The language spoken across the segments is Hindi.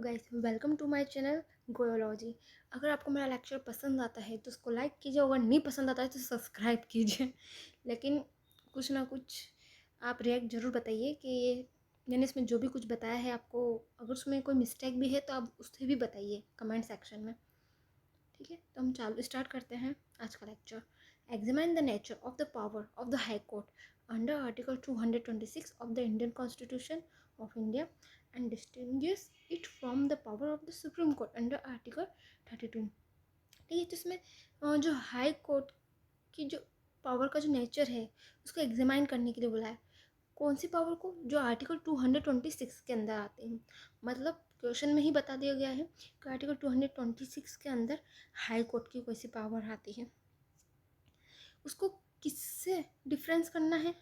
Guys, welcome to my channel Goyology. अगर आपको मेरा लेक्चर पसंद आता है तो उसको लाइक कीजिए, अगर नहीं पसंद आता है तो सब्सक्राइब कीजिए। लेकिन कुछ ना कुछ आप रिएक्ट ज़रूर बताइए कि मैंने इसमें जो भी कुछ बताया है आपको, अगर उसमें कोई मिस्टेक भी है तो आप उससे भी बताइए कमेंट सेक्शन में। ठीक है, तो हम चालू स्टार्ट करते हैं आज का lecture. Examine the nature of the power of the high court under article 226 of the Indian constitution of India and distinguish it from the power of the supreme court under article 32। ठीक है, तो इसमें जो हाई कोर्ट की जो पावर का जो नेचर है उसको एग्जामाइन करने के लिए बोला है। कौन सी पावर को? जो आर्टिकल 226 के अंदर आते हैं। मतलब क्वेश्चन में ही बता दिया गया है कि आर्टिकल 226 के अंदर हाई कोर्ट की कोई सी पावर आती है, उसको किससे डिफरेंस करना है,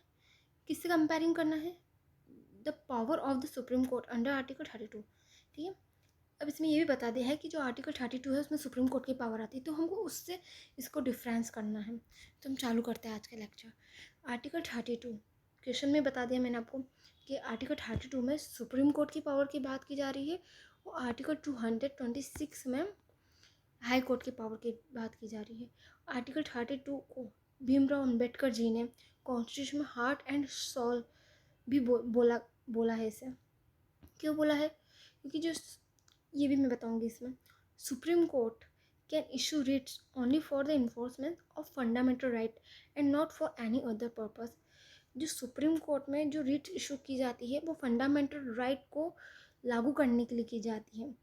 किससे कंपेयरिंग करना है? The power of the supreme court under article 32। ठीक है, अब इसमें ये भी बता दिया है कि जो आर्टिकल 32 है उसमें सुप्रीम कोर्ट की पावर आती है, तो हमको उससे इसको डिफरेंस करना है। तो हम चालू करते हैं आज का लेक्चर। आर्टिकल 32 क्वेश्चन में बता दिया मैंने आपको कि आर्टिकल 32 में सुप्रीम कोर्ट की पावर की बात की जा रही है, और आर्टिकल 226 में हाई कोर्ट की पावर की बात की जा रही है। आर्टिकल 32 को भीमराव अंबेडकर जी ने कॉन्स्टिट्यूशन में हार्ट एंड सोल भी बोला है इसे। क्यों बोला है? क्योंकि जो ये भी मैं बताऊंगी इसमें, supreme court can issue Ritz only for the enforcement of fundamental right and not for any other purpose. जो सुप्रीम कोर्ट में जो रिट इशू की जाती है वो फंडामेंटल राइट को लागू करने के लिए की जाती है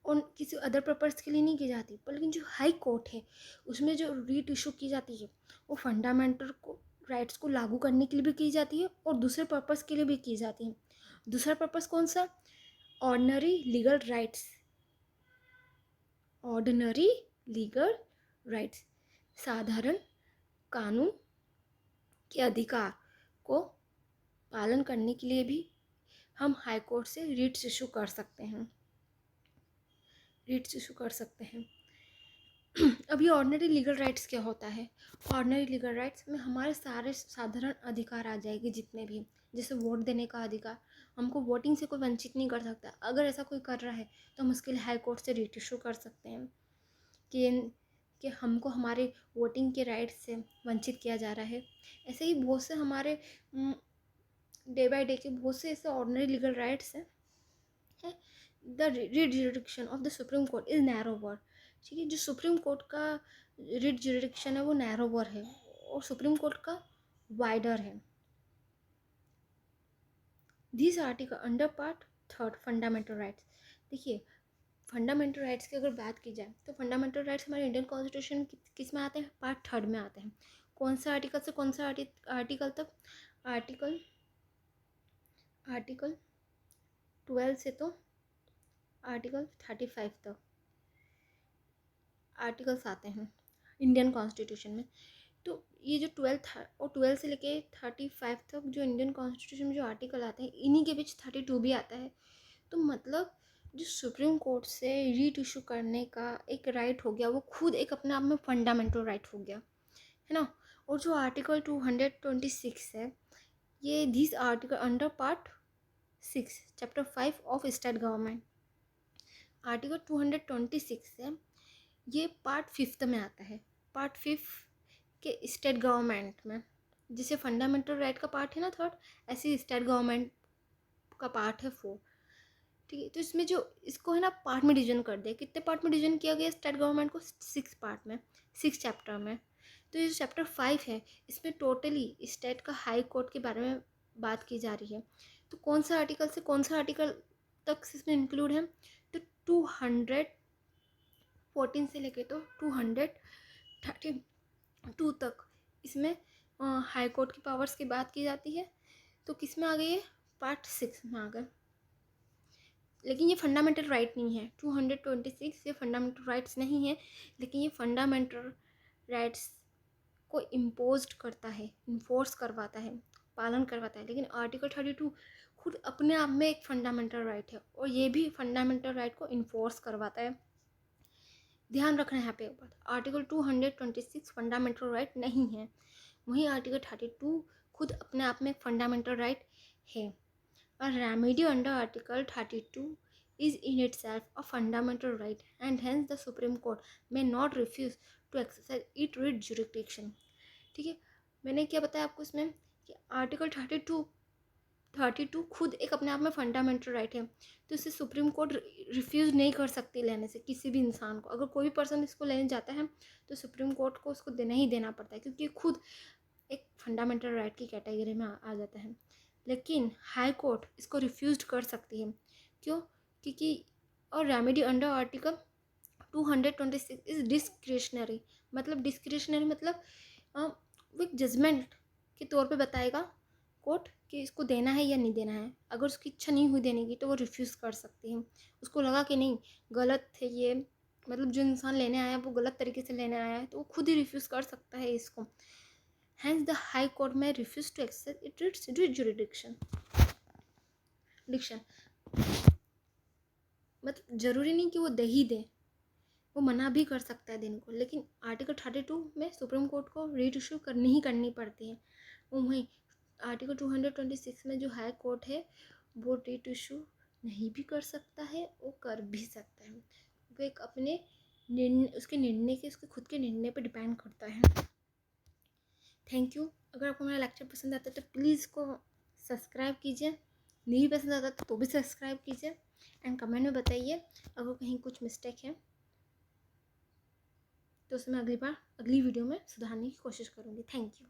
और किसी अदर पर्पस के लिए नहीं की जाती। पर लेकिन जो हाई कोर्ट है उसमें जो रिट इशू की जाती है वो फंडामेंटल को राइट्स को लागू करने के लिए भी की जाती है और दूसरे पर्पस के लिए भी की जाती है। दूसरा पर्पस कौन सा? Ordinary legal rights. Ordinary legal rights, साधारण कानून के अधिकार को पालन करने के लिए भी हम हाई कोर्ट से रिट्स इशू कर सकते हैं। अब ये ऑर्डिनरी लीगल राइट्स क्या होता है? ऑर्डिनरी लीगल राइट्स में हमारे सारे साधारण अधिकार आ जाएंगे जितने भी, जैसे वोट देने का अधिकार, हमको वोटिंग से कोई वंचित नहीं कर सकता। अगर ऐसा कोई कर रहा है तो हम उसके लिए हाई कोर्ट से रिट इशू कर सकते हैं कि हमको हमारे वोटिंग के राइट से वंचित किया जा रहा है। ऐसे ही बहुत से हमारे डे बाय डे के बहुत से ऐसे ऑर्डिनरी लीगल राइट्स हैं। The writ jurisdiction of the supreme court is narrower. ठीक है, जो सुप्रीम कोर्ट का रिट जुरिडिक्शन है वो नैरोवर है और सुप्रीम कोर्ट का वाइडर है। This article under part 3 fundamental rights. देखिए, फंडामेंटल राइट्स की अगर बात की जाए तो फंडामेंटल राइट्स हमारे इंडियन कॉन्स्टिट्यूशन किस में आते हैं? पार्ट 3 में आते हैं। कौन सा आर्टिकल से कौन सा आर्टिकल तक? आर्टिकल 12 से तो आर्टिकल 35 तक आर्टिकल्स आते हैं इंडियन कॉन्स्टिट्यूशन में। तो ये जो 12 से लेके 35 तक जो इंडियन कॉन्स्टिट्यूशन में जो आर्टिकल आते हैं, इन्हीं के बीच 32 भी आता है। तो मतलब जो सुप्रीम कोर्ट से रीट इशू करने का एक राइट हो गया, वो खुद एक अपने आप में फंडामेंटल राइट हो गया, है ना। और जो आर्टिकल 226 है, ये this article under part 6 chapter 5 of state government. Article 226 है, ये पार्ट 5 में आता है। पार्ट 5 के स्टेट गवर्नमेंट में, जिसे फंडामेंटल राइट का पार्ट है ना 3rd, ऐसे स्टेट गवर्नमेंट का पार्ट है 4। ठीक है, तो इसमें जो इसको है ना पार्ट में डिवीजन कर दिया। कितने पार्ट में डिवीजन किया गया स्टेट गवर्नमेंट को? 6 पार्ट में, 6 चैप्टर में। तो ये चैप्टर 5 है, इसमें टोटली स्टेट का हाई कोर्ट के बारे में बात की जा रही है। तो कौन सा आर्टिकल से कौन सा आर्टिकल तक इसमें इंक्लूड है? तो 214 से लेके तो 232 तक इसमें हाई कोर्ट की पावर्स की बात की जाती है। तो किस में आ गई है? पार्ट 6 में आ गए। लेकिन ये फंडामेंटल राइट नहीं है। 226 ये फंडामेंटल राइट्स नहीं है, लेकिन ये फंडामेंटल राइट्स को इम्पोज करता है, इन्फोर्स करवाता है, पालन करवाता है। लेकिन आर्टिकल 32 खुद अपने आप में एक फंडामेंटल राइट है और ये भी फंडामेंटल राइट को इन्फोर्स करवाता है। ध्यान रखना है यहाँ पे बात, आर्टिकल 226 फंडामेंटल राइट नहीं है, वहीं आर्टिकल 32 खुद अपने आप में एक फंडामेंटल राइट है। A remedy under Article 32 is in itself a fundamental right, and hence the Supreme Court may not refuse to exercise its jurisdiction. ठीक है, मैंने क्या बताया आपको इसमें कि आर्टिकल 32 खुद एक अपने आप में फंडामेंटल राइट है, तो इसे सुप्रीम कोर्ट रिफ्यूज़ नहीं कर सकती लेने से किसी भी इंसान को। अगर कोई भी पर्सन इसको लेने जाता है तो सुप्रीम कोर्ट को उसको देना ही देना पड़ता है, क्योंकि खुद एक फंडामेंटल राइट की कैटेगरी में आ जाता है। लेकिन हाई कोर्ट इसको रिफ्यूज कर सकती है। क्यों? क्योंकि और remedy under article 226 is discretionary. मतलब डिस्क्रिशनरी मतलब वो एक जजमेंट के तौर पे बताएगा कोर्ट कि इसको देना है या नहीं देना है। अगर उसकी इच्छा नहीं हुई देने की तो वो रिफ्यूज़ कर सकती है। उसको लगा कि नहीं गलत है ये, मतलब जो इंसान लेने आया है वो गलत तरीके से लेने आया है, तो वो खुद ही रिफ्यूज़ कर सकता है इसको। Hence, the High Court may refuse to exercise its jurisdiction. मतलब जरूरी नहीं कि वो दे ही दे, वो मना भी कर सकता है देने को, लेकिन आर्टिकल 32 में सुप्रीम कोर्ट को रीट इशू करनी ही करनी पड़ती है। वहीं आर्टिकल 226 में जो हाई कोर्ट है वो रीट इशू नहीं भी कर सकता है, वो कर भी सकता है। वो एक अपने उसके निर्णय के, उसके खुद के निर्णय पर डिपेंड करता है। Thank you. अगर आपको मेरा लेक्चर पसंद आता है तो प्लीज़ इसको सब्सक्राइब कीजिए, नहीं पसंद आता तो भी सब्सक्राइब कीजिए, एंड कमेंट में बताइए अगर कहीं कुछ मिस्टेक है तो उसे मैं अगली वीडियो में सुधारने की कोशिश करूँगी। Thank you.